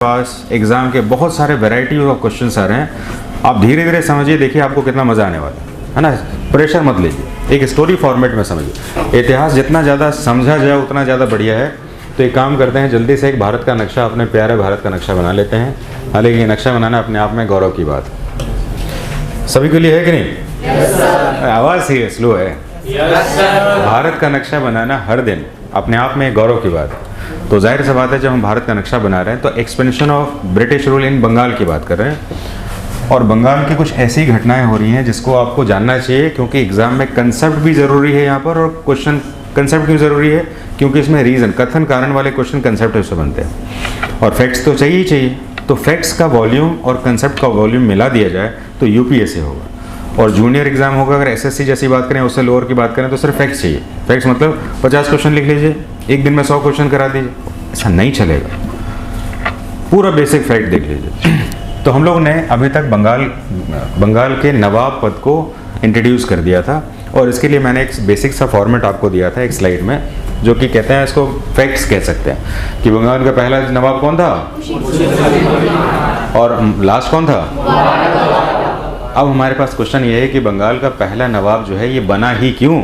पास exam के बहुत सारे वैरायटी ऑफ क्वेश्चंस आ रहे हैं। आप धीरे धीरे समझिए, देखिए आपको कितना मज़ा आने वाला है ना। प्रेशर मत लीजिए, एक स्टोरी फॉर्मेट में समझिए। इतिहास जितना ज़्यादा समझा जाए उतना ज़्यादा बढ़िया है। तो एक काम करते हैं, जल्दी से एक भारत का नक्शा, अपने प्यारे भारत का नक्शा बना लेते हैं। हालांकि ये नक्शा बनाना अपने आप में गौरव की बात है। सभी के लिए है कि नहीं? Yes, sir. आवाज़ ही स्लो है। Yes, sir. भारत का नक्शा बनाना हर दिन अपने आप में गौरव की बात है। तो जाहिर सी बात है, जब हम भारत का नक्शा बना रहे हैं तो expansion of British rule in Bengal की बात कर रहे हैं। और बंगाल की कुछ ऐसी घटनाएं हो रही हैं जिसको आपको जानना चाहिए, क्योंकि एग्जाम में कंसेप्ट भी ज़रूरी है यहाँ पर। और क्वेश्चन कंसेप्ट क्यों ज़रूरी है? क्योंकि इसमें रीज़न, कथन कारण वाले क्वेश्चन कंसेप्ट से बनते हैं। और फैक्ट्स तो चाहिए ही चाहिए। तो फैक्ट्स का वॉल्यूम और कंसेप्ट का वॉल्यूम मिला दिया जाए तो यूपीएससी होगा। और जूनियर एग्जाम होगा, अगर एसएससी जैसी बात करें, उससे लोअर की बात करें, तो सिर्फ फैक्ट्स चाहिए। फैक्ट्स मतलब 50 क्वेश्चन लिख लीजिए, एक दिन में 100 क्वेश्चन करा दीजिए, ऐसा नहीं चलेगा। पूरा बेसिक फैक्ट देख लीजिए। तो हम लोग ने अभी तक बंगाल के नवाब पद को इंट्रोड्यूस कर दिया था। और इसके लिए मैंने एक बेसिक सा फॉर्मेट आपको दिया था एक स्लाइड में, जो कि कहते हैं, इसको फैक्ट्स कह सकते हैं कि बंगाल का पहला नवाब कौन था और लास्ट कौन था। अब हमारे पास क्वेश्चन ये है कि बंगाल का पहला नवाब जो है ये बना ही क्यों?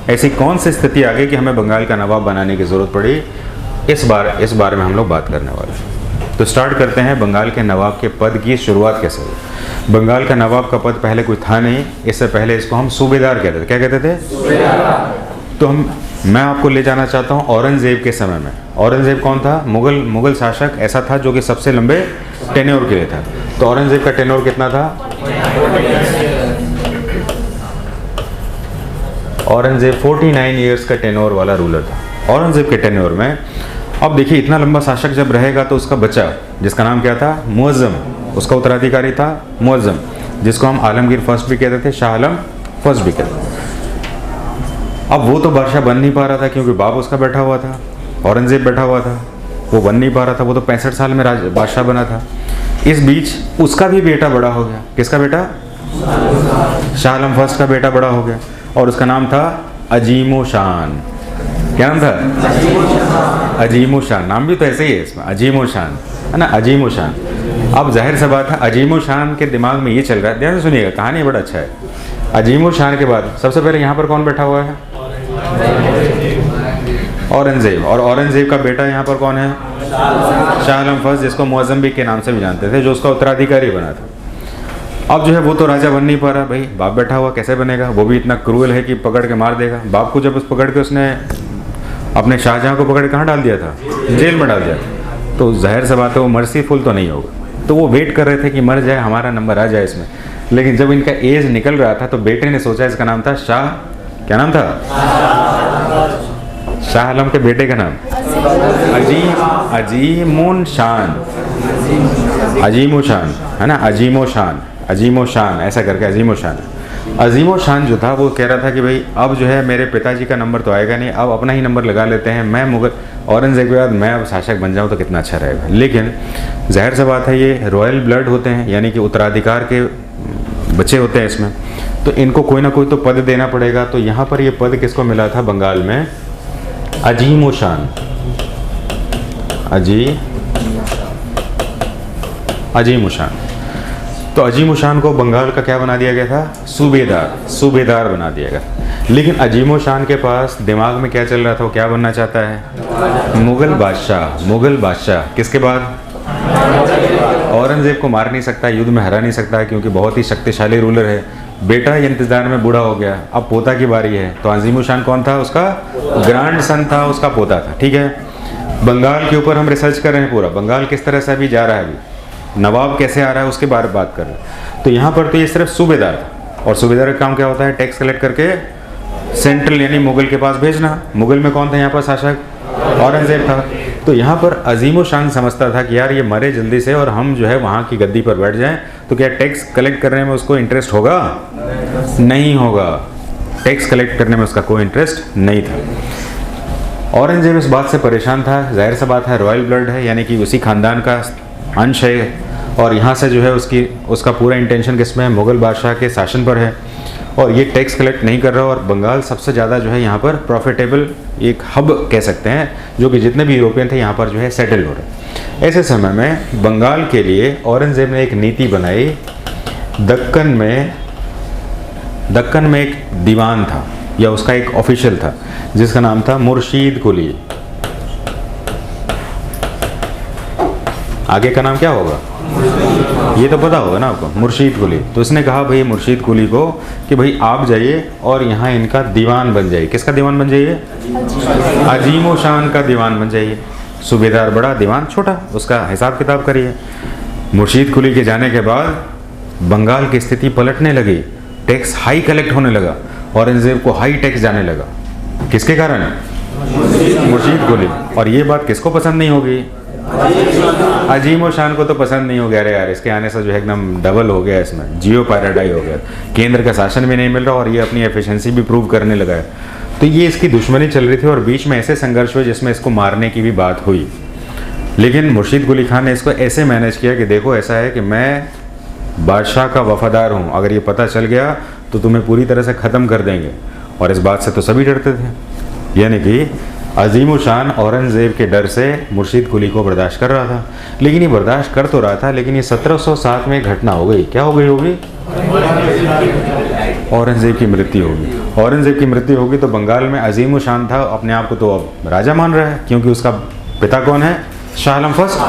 ऐसी कौन सी स्थिति आ गई कि हमें बंगाल का नवाब बनाने की ज़रूरत पड़ी? इस बारे में हम लोग बात करने वाले हैं। तो स्टार्ट करते हैं, बंगाल के नवाब के पद की शुरुआत कैसे हुई। बंगाल का नवाब का पद पहले कोई था नहीं। इससे पहले इसको हम सूबेदार कहते थे। क्या कहते थे? तो मैं आपको ले जाना चाहता हूँ औरंगजेब के समय में। औरंगजेब कौन था? मुगल शासक ऐसा था जो कि सबसे लंबे टेन्योर के लिए था। तो औरंगजेब का टेन्योर कितना था? औरंगजेब 49 ईयर्स का टेन्योर वाला रूलर था। औरंगजेब के टेन्योर में, अब देखिए, इतना लंबा शासक जब रहेगा तो उसका बच्चा, जिसका नाम क्या था? मुअज्जम, उसका उत्तराधिकारी था मुअज्जम, जिसको हम आलमगीर फर्स्ट भी कहते थे, शाह आलम फर्स्ट भी कहते थे। अब वो तो बादशाह बन नहीं पा रहा था, क्योंकि बाप उसका बैठा हुआ था, औरंगजेब बैठा हुआ था, वो बन नहीं पा रहा था। वो तो 65 साल में बादशाह बना था। इस बीच उसका भी बेटा बड़ा हो गया। किसका बेटा? शाह आलम फर्स्ट का बेटा बड़ा हो गया, और उसका नाम था अजीमो शान। क्या नाम था? अजीमो शान। नाम भी तो ऐसे ही है इसमें, अजीमो शान, है ना, अजीमो शान। अब जाहिर सी बात है, अजीमो शान के दिमाग में ये चल रहा है, ध्यान से सुनिएगा, कहानी बड़ा अच्छा है। अजीमो शान के बाद सबसे पहले यहाँ पर कौन बैठा हुआ है? औरंगजेब। और औरंगजेब का बेटा यहाँ पर कौन है? शाह आलम फर्स्ट, जिसको मुअज्जम भी के नाम से भी जानते थे, जो उसका उत्तराधिकारी बना था। अब जो है वो तो राजा बन नहीं पा रहा। भाई, बाप बैठा हुआ कैसे बनेगा? वो भी इतना क्रूअल है कि पकड़ के मार देगा। बाप को जब उस पकड़ के उसने अपने शाहजहाँ को पकड़ के कहाँ डाल दिया था? जेल में डाल दिया था। तो जाहिर सी बात है वो मर्सीफुल तो नहीं होगा। तो वो वेट कर रहे थे कि मर जाए, हमारा नंबर आ जाए इसमें। लेकिन जब इनका एज निकल रहा था तो बेटे ने सोचा, इसका नाम था शाह, क्या नाम था? शाह आलम के बेटे का नाम अजीमो शान, अजीमो शान, है ना, अजीमो शान ऐसा करके अजीमो शान। अजीमो शान जो था वो कह रहा था कि भाई अब जो है मेरे पिताजी का नंबर तो आएगा नहीं, अब अपना ही नंबर लगा लेते हैं। मैं औरंगजेब के बाद मैं अब शासक बन जाऊँ तो कितना अच्छा रहेगा। लेकिन जाहिर सी बात है, ये रॉयल ब्लड होते हैं, यानी कि उत्तराधिकार के बच्चे होते हैं इसमें, तो इनको कोई ना कोई तो पद देना पड़ेगा। तो यहाँ पर ये पद किसको मिला था बंगाल में? अजीमो शान, अजीमो शान। तो अजीमो शान को बंगाल का क्या बना दिया गया था? सूबेदार बना दिया गया। लेकिन अजीमो शान के पास दिमाग में क्या चल रहा था? वो क्या बनना चाहता है? मुगल बादशाह। किसके बाद? औरंगजेब को मार नहीं सकता, युद्ध में हरा नहीं सकता, क्योंकि बहुत ही शक्तिशाली रूलर है। बेटा इंतजार में बूढ़ा हो गया, अब पोता की बारी है। तो अजीमो शान कौन था? उसका ग्रैंड सन था, उसका पोता था। ठीक है, बंगाल के ऊपर हम रिसर्च कर रहे हैं पूरा। बंगाल किस तरह से अभी जा रहा है, अभी नवाब कैसे आ रहा है, उसके बारे में बात कर रहे हैं। तो यहाँ पर तो ये सिर्फ सूबेदार था। और सूबेदार का काम क्या होता है? टैक्स कलेक्ट करके सेंट्रल यानी मुगल के पास भेजना। मुगल में कौन था यहाँ पर शासक? औरंगजेब था। तो यहाँ पर अजीमो शान समझता था कि यार ये मरे जल्दी से और हम जो है वहाँ की गद्दी पर बैठ जाएं, तो क्या टैक्स कलेक्ट करने में उसको इंटरेस्ट होगा? नहीं होगा। टैक्स कलेक्ट करने में उसका कोई इंटरेस्ट नहीं था। औरंगजेब इस बात से परेशान था। जाहिर सी बात है, रॉयल ब्लड है, यानी कि उसी खानदान का अंश है। और यहाँ से जो है उसका पूरा इंटेंशन किस में है? मुगल बादशाह के शासन पर है। और ये टैक्स कलेक्ट नहीं कर रहा, और बंगाल सबसे ज़्यादा जो है यहाँ पर प्रॉफिटेबल एक हब कह सकते हैं, जो कि जितने भी यूरोपियन थे यहाँ पर जो है सेटल हो रहे। ऐसे समय में बंगाल के लिए औरंगज़ेब ने एक नीति बनाई। दक्कन में एक दीवान था, या उसका एक ऑफिशियल था, जिसका नाम था मुर्शीद कुली। आगे का नाम क्या होगा ये तो पता होगा ना आपको, मुर्शीद कुली। तो इसने कहा भाई मुर्शीद कुली को कि भाई आप जाइए और यहाँ इनका दीवान बन जाइए। किसका दीवान बन जाइए? अजीम शान का दीवान बन जाइए। सूबेदार बड़ा, दीवान छोटा, उसका हिसाब किताब करिए। मुर्शीद कुली के जाने के बाद बंगाल की स्थिति पलटने लगी, टैक्स हाई कलेक्ट होने लगा, औरंगजेब को हाई टैक्स जाने लगा। किसके कारण? मुर्शीद कुली। और ये बात किसको पसंद नहीं होगी? अजीम शान को तो पसंद नहीं हो गया। अरे यार, इसके आने से जो है एकदम डबल हो गया, इसमें जियो पैराडाइज हो गया, केंद्र का शासन भी नहीं मिल रहा और ये अपनी एफिशिएंसी भी प्रूव करने लगा है। तो ये इसकी दुश्मनी चल रही थी और बीच में ऐसे संघर्ष हुए जिसमें इसको मारने की भी बात हुई। लेकिन मुर्शीद कुली खान ने इसको ऐसे मैनेज किया कि देखो ऐसा है कि मैं बादशाह का वफादार हूँ, अगर ये पता चल गया तो तुम्हें पूरी तरह से ख़त्म कर देंगे। और इस बात से तो सभी डरते थे, यानी कि अजीम शान औरंगज़ेब के डर से मुर्शीद कुली को बर्दाश्त कर रहा था। लेकिन ये बर्दाश्त कर तो रहा था, लेकिन ये 1707 में घटना हो गई। क्या हो गई होगी? औरंगज़ेब की मृत्यु होगी। औरंगज़ेब की मृत्यु होगी तो बंगाल में अजीम शान था, अपने आप को तो अब राजा मान रहा है, क्योंकि उसका पिता कौन है? शाह आलम फर्स्ट।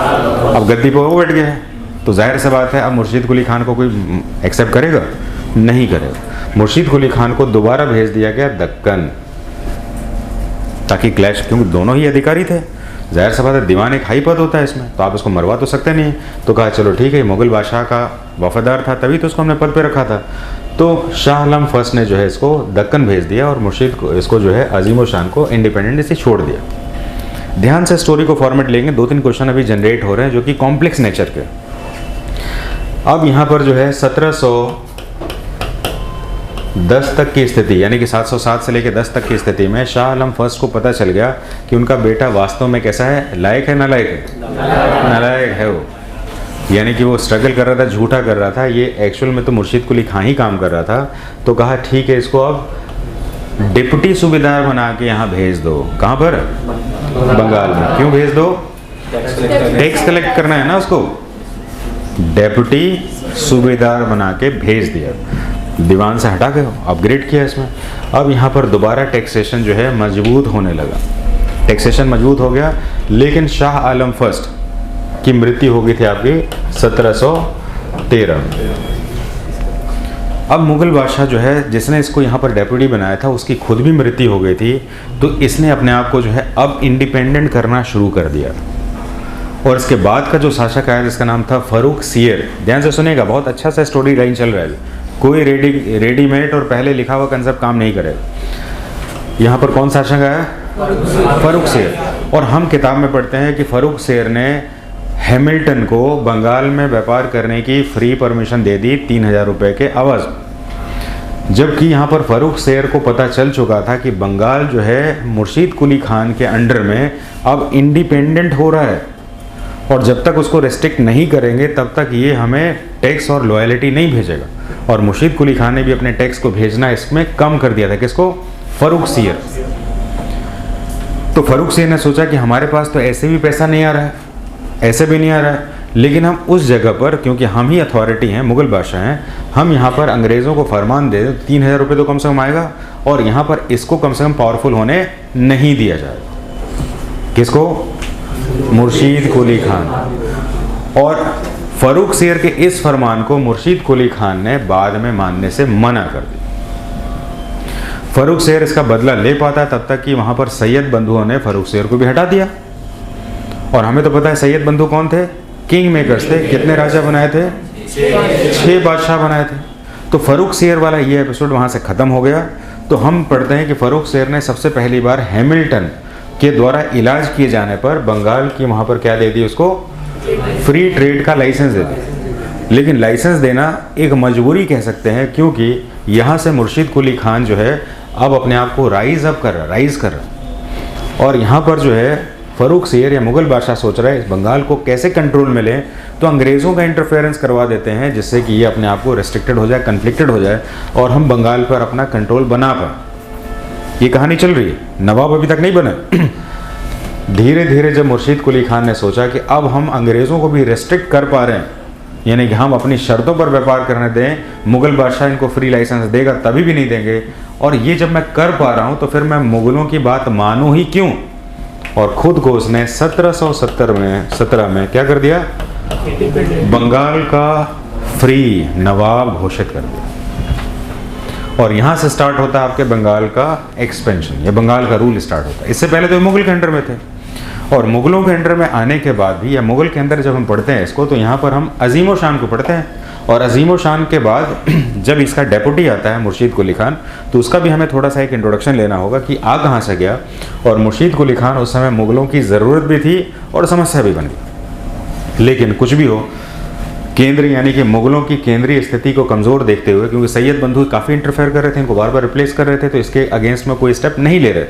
अब गद्दी पर वो बैठ गया है, तो जाहिर सी बात है अब मुर्शीद कुली खान को कोई एक्सेप्ट करेगा? नहीं करेगा। मुर्शीद कुली खान को दोबारा भेज दिया गया दक्कन, ताकि क्लैश, क्योंकि दोनों ही अधिकारी थे। जाहिर सी बात है, दीवान एक हाई पद होता है इसमें, तो आप इसको मरवा तो सकते नहीं। तो कहा चलो ठीक है, मुगल बादशाह का वफादार था तभी तो उसको हमने पद पे रखा था। तो शाह आलम फर्स्ट ने जो है इसको दक्कन भेज दिया और मुर्शीद को इसको जो है अजीम शान को इंडिपेंडेंट से छोड़ दिया। ध्यान से स्टोरी को फॉर्मेट लेंगे, 2-3 क्वेश्चन अभी जनरेट हो रहे हैं जो कि कॉम्प्लेक्स नेचर के। अब यहाँ पर जो है 1710 तक की स्थिति, यानी कि 707 से लेकर 10 तक की स्थिति में शाह आलम फर्स्ट को पता चल गया कि उनका बेटा वास्तव में कैसा है, लायक है नालायक है? नालायक है वो, यानी कि वो स्ट्रगल कर रहा था, झूठा कर रहा था, ये एक्चुअल में तो मुर्शीद कुली खान ही काम कर रहा था। तो कहा ठीक है, इसको अब डिप्टी सूबेदार बना के यहाँ भेज दो। कहाँ पर? बंगाल में। क्यों भेज दो? टैक्स कलेक्ट करना है ना उसको। डेप्यूटी सूबेदार बना के भेज दिया, दीवान से हटा के अपग्रेड किया इसमें। अब यहाँ पर दोबारा टैक्सेशन जो है मजबूत होने लगा, टैक्सेशन मजबूत हो गया। लेकिन शाह आलम फर्स्ट की मृत्यु हो गई थी आपकी 1713 में। अब मुगल बादशाह जो है जिसने इसको यहाँ पर डेप्यूटी बनाया था, उसकी खुद भी मृत्यु हो गई थी, तो इसने अपने आप को जो है अब इंडिपेंडेंट करना शुरू कर दिया। और इसके बाद का जो शासक आया जिसका नाम था फर्रुख सियर, ध्यान से सुनेगा, बहुत अच्छा सा स्टोरी लाइन चल रहा है, कोई रेडीमेड और पहले लिखा हुआ कंसेप्ट काम नहीं करेगा। यहाँ पर कौन शासक आया? फर्रुख सियर। और हम किताब में पढ़ते हैं कि फर्रुख सियर ने हैमिल्टन को बंगाल में व्यापार करने की फ्री परमिशन दे दी 3000 रुपये के आवाज़। जबकि यहाँ पर फर्रुख सियर को पता चल चुका था कि बंगाल जो है मुर्शीद कुली खान के अंडर में अब इंडिपेंडेंट हो रहा है, और जब तक उसको रेस्ट्रिक्ट नहीं करेंगे तब तक ये हमें टैक्स और लॉयल्टी नहीं भेजेगा। और मुर्शीद कुली खान ने भी अपने टैक्स को भेजना इसमें कम कर दिया था। किसको? फर्रुख सियर। तो फर्रुख सियर ने सोचा कि हमारे पास तो ऐसे भी पैसा नहीं आ रहा है, ऐसे भी नहीं आ रहा है, लेकिन हम उस जगह पर, क्योंकि हम ही अथॉरिटी हैं, मुगल बादशाह हैं, हम यहाँ पर अंग्रेज़ों को फरमान दे दें, 3000 रुपये तो कम से कम आएगा, और यहाँ पर इसको कम से कम पावरफुल होने नहीं दिया जाएगा। किसको? मुर्शीद कुली खान। और फर्रुख सियर के इस फरमान को मुर्शीद कुली खान ने बाद में मानने से मना कर दिया। फर्रुख सियर इसका बदला ले पाता तब तक कि वहाँ पर सैयद बंधुओं ने फर्रुख सियर को भी हटा दिया। और हमें तो पता है सैयद बंधु कौन थे? किंग मेकर्स थे। कितने राजा बनाए थे? 6 बादशाह बनाए थे। तो फर्रुख सियर वाला ये एपिसोड वहाँ से ख़त्म हो गया। तो हम पढ़ते हैं कि फर्रुख सियर ने सबसे पहली बार हैमिल्टन के द्वारा इलाज किए जाने पर बंगाल की वहाँ पर क्या दे दी उसको? फ्री ट्रेड का लाइसेंस दे दिया। लेकिन लाइसेंस देना एक मजबूरी कह सकते हैं, क्योंकि यहाँ से मुर्शीद कुली खान जो है अब अपने आप को राइज कर रहा। और यहाँ पर जो है फ़रूख सियर या मुग़ल बादशाह सोच रहे हैं इस बंगाल को कैसे कंट्रोल में लें, तो अंग्रेज़ों का इंटरफेरेंस करवा देते हैं जिससे कि ये अपने आप को रेस्ट्रिक्टेड हो जाए, कन्फ्लिक्टेड हो जाए और हम बंगाल पर अपना कंट्रोल बना पाए। ये कहानी चल रही है, नवाब अभी तक नहीं बने। धीरे धीरे जब मुर्शीद कुली खान ने सोचा कि अब हम अंग्रेज़ों को भी रेस्ट्रिक्ट कर पा रहे हैं, यानी कि हम अपनी शर्तों पर व्यापार करने दें, मुग़ल बादशाह इनको फ्री लाइसेंस देगा तभी भी नहीं देंगे, और ये जब मैं कर पा रहा हूँ तो फिर मैं मुग़लों की बात मानूँ ही क्यों। और ख़ुद को उसने 1717 में क्या कर दिया, बंगाल का फ्री नवाब घोषित कर दिया। और यहाँ से स्टार्ट होता है आपके बंगाल का एक्सपेंशन, या बंगाल का रूल स्टार्ट होता है। इससे पहले तो मुग़ल के अंडर में थे, और मुग़लों के अंडर में आने के बाद भी, या मुग़ल के अंदर जब हम पढ़ते हैं इसको, तो यहाँ पर हम अजीम शान को पढ़ते हैं, और अजीम शान के बाद जब इसका डेपुटी आता है मुर्शीद कुली खान, तो उसका भी हमें थोड़ा सा एक इंट्रोडक्शन लेना होगा कि आ कहाँ से गया। और मुर्शीद कुली खान उस समय मुग़लों की ज़रूरत भी थी और समस्या भी बन गई। लेकिन कुछ भी हो, केंद्र यानी कि मुग़लों की केंद्रीय स्थिति को कमज़ोर देखते हुए, क्योंकि सैयद बंधु काफ़ी इंटरफेयर कर रहे थे, इनको बार बार रिप्लेस कर रहे थे, तो इसके अगेंस्ट में कोई स्टेप नहीं ले रहे थे।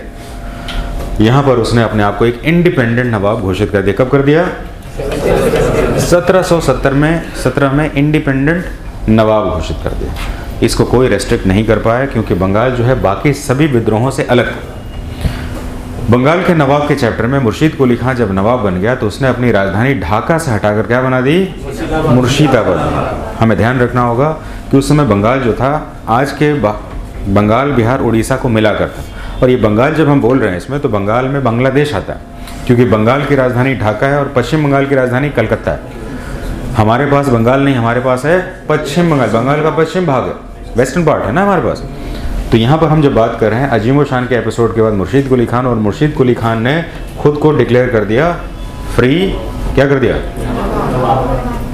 यहाँ पर उसने अपने आप को एक इंडिपेंडेंट नवाब घोषित कर दिया। कब कर दिया, 1717 में इंडिपेंडेंट नवाब घोषित कर दिया। इसको कोई रेस्ट्रिक्ट नहीं कर पाया, क्योंकि बंगाल जो है बाकी सभी विद्रोहों से अलग था। बंगाल के नवाब के चैप्टर में मुर्शीद कुली खान जब नवाब बन गया तो उसने अपनी राजधानी ढाका से हटाकर क्या बना दी, मुर्शीदाबाद। हमें ध्यान रखना होगा कि उस समय बंगाल जो था आज के बंगाल, बिहार, उड़ीसा को मिला करता, और ये बंगाल जब हम बोल रहे हैं इसमें, तो बंगाल में बांग्लादेश आता है, क्योंकि बंगाल की राजधानी ढाका है और पश्चिम बंगाल की राजधानी कलकत्ता है। हमारे पास बंगाल नहीं, हमारे पास है पश्चिम बंगाल, बंगाल का पश्चिम भाग है, वेस्टर्न पार्ट है ना हमारे पास। तो यहाँ पर हम जब बात कर रहे हैं अजीम शान के एपिसोड के बाद मुर्शीद कुली खान, और मुर्शीद कुली खान ने खुद को डिक्लेयर कर दिया फ्री, क्या कर दिया,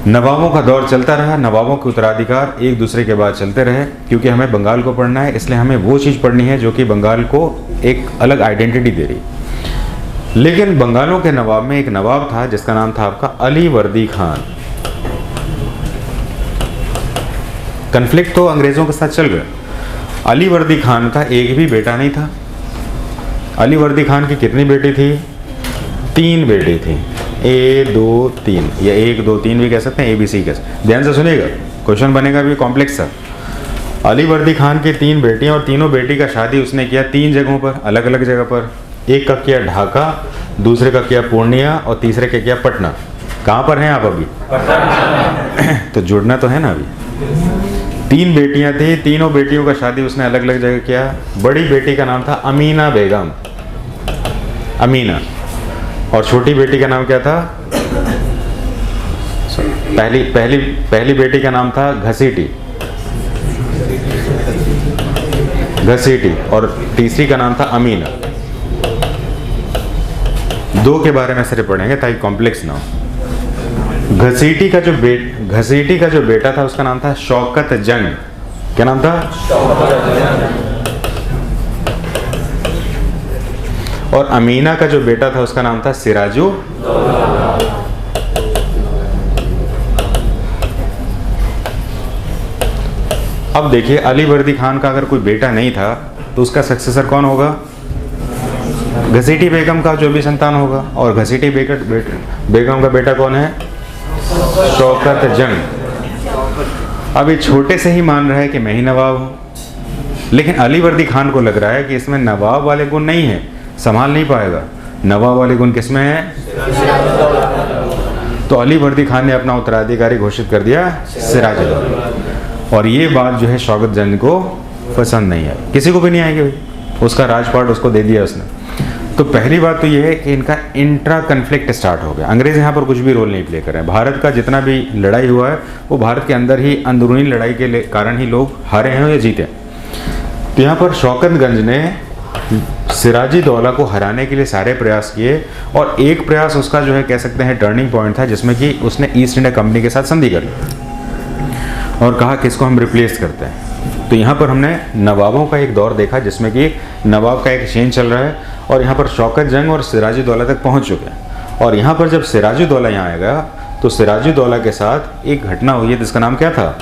नवाबों का दौर चलता रहा, नवाबों के उत्तराधिकार एक दूसरे के बाद चलते रहे, क्योंकि हमें बंगाल को पढ़ना है, इसलिए हमें वो चीज़ पढ़नी है जो कि बंगाल को एक अलग आइडेंटिटी दे रही। लेकिन बंगालों के नवाब में एक नवाब था जिसका नाम था आपका अली वर्दी खान। कन्फ्लिक्ट तो अंग्रेज़ों के साथ चल गया। अली वर्दी खान का एक भी बेटा नहीं था। अली वर्दी खान की कितनी बेटी थी, 3 बेटी थी, 1 2 3, या 1 2 3 भी कह सकते हैं, ABC कह सकते हैं। ध्यान से सुनिएगा, क्वेश्चन बनेगा भी कॉम्प्लेक्स सा। अली वर्दी खान की 3 बेटियां, और तीनों बेटी का शादी उसने किया 3 जगहों पर, अलग अलग जगह पर। एक का किया ढाका, दूसरे का किया पूर्णिया, और तीसरे का किया पटना। कहाँ पर हैं आप अभी, तो जुड़ना तो है ना। अभी 3 बेटियां थी, तीनों बेटियों का शादी उसने अलग अलग जगह किया। बड़ी बेटी का नाम था अमीना बेगम, अमीना, और छोटी बेटी का नाम क्या था, पहली बेटी का नाम था घसीटी, और तीसरी का नाम था अमीना। 2 के बारे में सिर्फ पढ़ेंगे ताकि कॉम्प्लेक्स ना हो। घसीटी का जो बेटा था उसका नाम था शौकत जंग। क्या नाम था, और अमीना का जो बेटा था उसका नाम था सिराजू। अब देखिए, अली वर्दी खान का अगर कोई बेटा नहीं था तो उसका सक्सेसर कौन होगा, घसीटी बेगम का जो भी संतान होगा। और घसीटी बेगम का बेटा कौन है, शौकत जंग। अब ये छोटे से ही मान रहा है कि मैं ही नवाब हूँ, लेकिन अली वर्दी खान को लग रहा है कि इसमें नवाब वाले गुण नहीं है, संभाल नहीं पाएगा। नवाब वाले गुण किसमें है, तो अली वर्दी खान ने अपना उत्तराधिकारी घोषित कर दिया सिराजुद्दौला। और ये बात जो है शौकत जंग को पसंद नहीं आई, किसी को भी नहीं आएगी भाई, उसका राजपाट उसको दे दिया उसने। तो पहली बात तो ये है कि इनका इंट्रा कन्फ्लिक्ट स्टार्ट हो गया। अंग्रेज़ यहाँ पर कुछ भी रोल नहीं प्ले कर रहे हैं। भारत का जितना भी लड़ाई हुआ है वो भारत के अंदर ही अंदरूनी लड़ाई के कारण ही लोग हारे हैं या जीते। तो यहाँ पर शौकतगंज ने सिराजुद्दौला को हराने के लिए सारे प्रयास किए, और एक प्रयास उसका जो है कह सकते हैं टर्निंग पॉइंट था, जिसमें कि उसने ईस्ट इंडिया कंपनी के साथ संधि कर ली और कहा कि इसको हम रिप्लेस करते हैं। तो यहाँ पर हमने नवाबों का एक दौर देखा जिसमें कि नवाब का एक चेंज चल रहा है, और यहाँ पर शौकत जंग और सिराजुद्दौला तक पहुँच चुके हैं। और यहाँ पर जब सिराजुद्दौला यहाँ आएगा तो सिराजुद्दौला के साथ एक घटना हुई है जिसका नाम क्या था,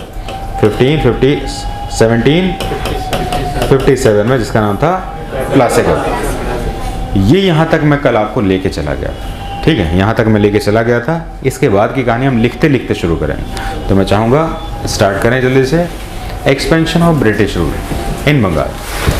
1757 में, जिसका नाम था प्लासी कप। ये यहाँ तक मैं कल आपको लेके चला गया, ठीक है, यहाँ तक मैं लेके चला गया था। इसके बाद की कहानी हम लिखते लिखते शुरू करेंगे। तो मैं चाहूँगा स्टार्ट करें जल्दी से। Expansion of British rule in Bengal.